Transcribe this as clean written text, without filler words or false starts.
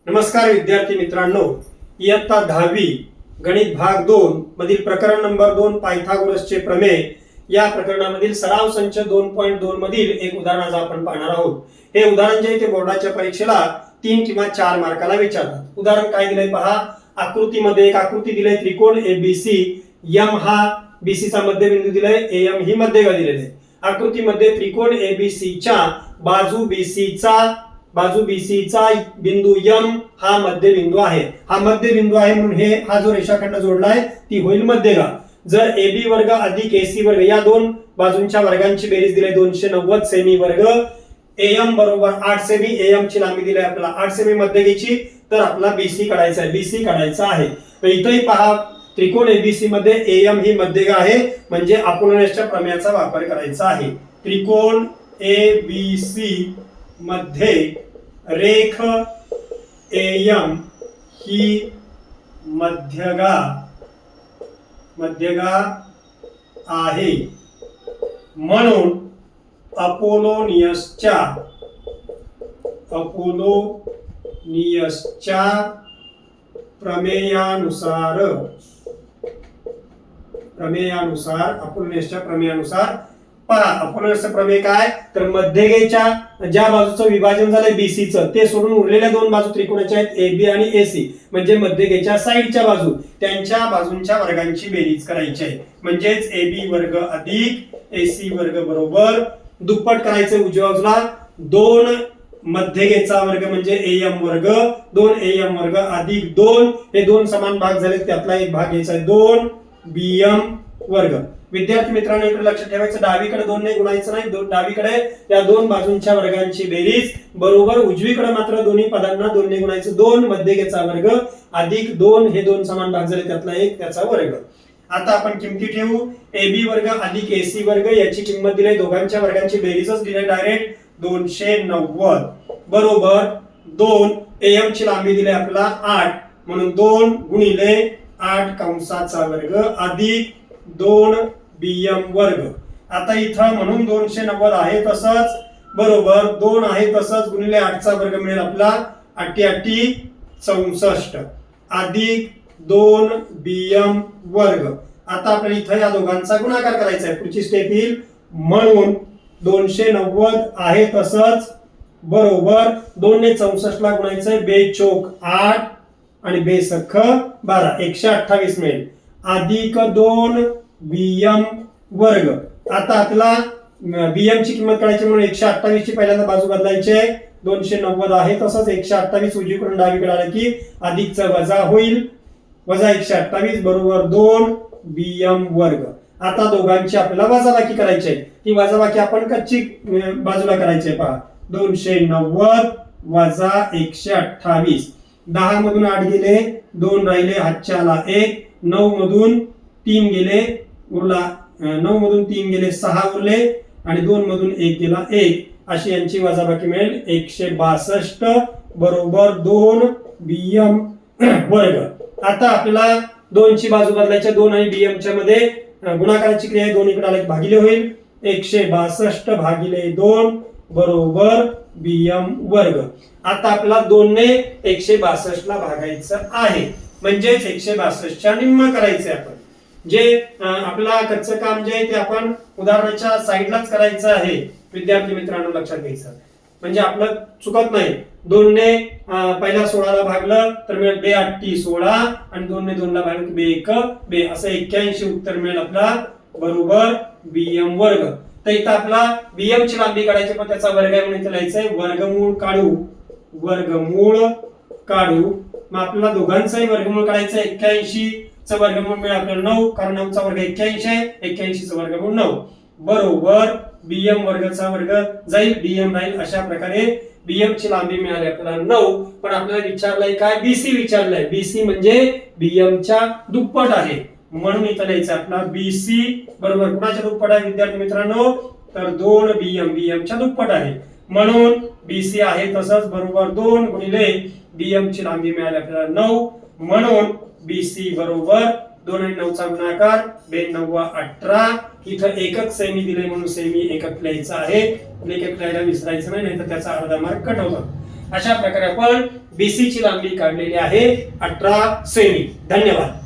नमस्कार विद्यार्थी मित्रांनो, इयत्ता 10वी गणित भाग 2 मधील प्रकरण नंबर 2 पायथागोरसचे प्रमेय या प्रकरणामधील सराव संच 2.2 मधील एक उदाहरण आज आपण पाहणार आहोत। हे उदाहरण जे ते बोर्डाच्या परीक्षेला 3 किंवा 4 मार्काला विचारतात। उदाहरण काय दिलंय पहा। आकृतीमध्ये एक आकृती दिलंय त्रिकोण एबीसी, एम हा बीसी चा मध्यबिंदू दिलाय, एम ही मध्यगा दिलेली आहे। आकृतीमध्ये त्रिकोण एबीसी च्या बाजू बीसी चा बिंदू एम हा मध्यबिंदू आहे। हा मध्यबिंदू आहे म्हणून हा जो रेषाखंड जोडलाय ती होईल मध्यगा। जर एबी वर्ग अधिक एसी वर्ग या दोन बाजूंच्या वर्गांची बेरीज दिली 290 सेमी वर्ग, एम बरोबर 8 सेमी, एम ची लांबी दिली आपल्याला 8 सेमी मध्यगेची, तर आपला बीसी काढायचा आहे। बीसी काढायचा आहे तर इथेही पहा त्रिकोण एबीसी मध्ये एम ही मध्यगा आहे म्हणजे अपोलोनियसच्या प्रमेयाचा वापर करायचा आहे। त्रिकोण एबीसी मध्ये रेख एम ही मध्यगा आहे म्हणून अपोलोनियसच्या प्रमेयानुसार अपोलोनियसच्या प्रमेयानुसार पहा अपोलोनियसचं प्रमेय काय, तर मध्यगेच्या ज्या बाजूचं विभाजन झालंय बीसी चं ते सोडून उरलेल्या दोन बाजू त्रिकोणाच्या आहेत एबी आणि एसी, म्हणजे मध्यगेच्या साइडच्या बाजू त्यांच्या बाजूंच्या वर्गांची बेरीज करायची आहे। म्हणजेच एबी वर्ग अधिक एसी वर्ग बरोबर दुप्पट करायचे उजव्या बाजूला 2 मध्यगेचा वर्ग म्हणजे एम वर्ग, 2 एम वर्ग अधिक 2 हे दोन समान भाग झाले, त्यातला एक भाग घ्यायचा आहे 2 बीएम वर्ग। विद्यार्थी मित्रांनो इकडे लक्ष ठेवायचं, डावीकडे 2 ने गुणायचं नाही, डावीकडे या दोन बाजूंच्या वर्गांची बेरीज बरोबर उजवीकडे मात्र दोन्ही पदांना 2 ने गुणायचं। 2 मध्यगेचा वर्ग अधिक 2 हे दोन समान भाग झाले, त्यातला एक त्याचा वर्ग। आता आपण किमती ठेवू। एबी वर्ग अधिक एसी वर्ग याची किंमत दिली, दोघांच्या वर्गांची बेरीजच दिली डायरेक्ट 290 बरोबर 2 एम ची लांबी दिली आपल्याला 8 म्हणून 2 गुणिले 8 कंसाचा वर्ग अधिक 2 बीएम वर्ग। आता इथं म्हणून 290 आहे तसंच बरोबर 2 आहे तसंच गुणिले 8 चा वर्ग मिळेल आपला 88 64 अधिक 2 बीएम वर्ग। आता आपल्याला इथं या दोघांचा गुणाकार करायचा आहे, पुढची स्टेप येईल म्हणून 290 आहे तसंच बरोबर 2 ने 64 ला गुणायचंय, बे चोक 8 आणि बे सख 12 128 मिळेल अधिक 2 बीएम वर्ग। आता आपल्याला बीएम ची किंमत काढायची म्हणून 128 ची पहिल्यांदा बाजू बदलायची आहे, 290 आहे तसंच 128 उजवीकडून डावीकडे आलं की अधिकचा वजा होईल, वजा 128 बरोबर 2 बीएम वर्ग। आता दोघांची आपल्याला वजाबाकी करायची आहे, ती वजाबाकी आपण कच्ची बाजूला करायची आहे पहा 290 वजा 128, 10 मधून 8 गेले 2 राहिले, हातच्या आला 1, 9 मधून 3 गेले उरला 9 मधून 3 गेले 6 उरले आणि 2 मधून 1 गेला 1, अशी यांची वजाबाकी मिळेल 162 बरोबर 2 बीएम वर्ग। आता आपल्याला 2 ची बाजू बदलायची, 2 आणि बीएम च्या मध्ये गुणाकाराची क्रिया आहे, 2 इकडे आले भागिले होईल 162 भागिले 2 बरोबर बीएम वर्ग। आता आपल्याला 2 ने 162 ला भागायचं आहे म्हणजेच 162 च्या निम्म करायचे आपण। जे आपला कच्चं काम जे आहे ते आपण उदाहरणाच्या साईडलाच करायचं आहे विद्यार्थी मित्रांनो, लक्षात घ्यायचं म्हणजे आपलं चुकत नाही। 2 ने पहिल्या 16 ला भागलं तर मिळेल बे 8 16 आणि 2 ने 2 ला भागलं की बे 1 बे, असं 81 उत्तर मिळेल आपला बरोबर बीएम वर्ग। तर इथं आपला बीएम ची लांबी काढायची पण त्याचा वर्ग आहे म्हणून इथं लिहायचंय वर्गमूळ काढू। मग आपल्याला दोघांचाही वर्गमूळ काढायचं, 81 चं वर्गमूळ मिळेल आपल्याला 9 कारण 9 चा वर्ग 81 आहे, 81 चं वर्गमूळ 9 बरोबर बीएम वर्गाचा वर्ग जाईल, बीएम राहील। अशा प्रकारे बीएम ची लांबी मिळाली आपल्याला 9, पण आपल्याला विचारलंय काय, बीसी विचारलंय। बीसी म्हणजे बीएम च्या दुप्पट आहे म्हणून इथं लिहायचं आपला बीसी बरोबर कुणाच्या दुप्पट आहे विद्यार्थी मित्रांनो, तर 2 बीएम च्या दुप्पट आहे म्हणून बीसी आहे तसंच बरोबर 2 गुणिले बीएम ची लांबी मिळाली आपल्याला 9 म्हणून बीसी बरोबर 2 आणि 9 चा गुणाकार 2 9 18, इथं एकक सेमी दिले म्हणून सेमी एकक लिहायचं आहे, एकक लिहायला विसरायचं नाही, नाहीतर त्याचा अर्धा मार्क कट होतो। अशा प्रकारे आपण BC ची लांबी काढलेली आहे 18 सेमी. धन्यवाद.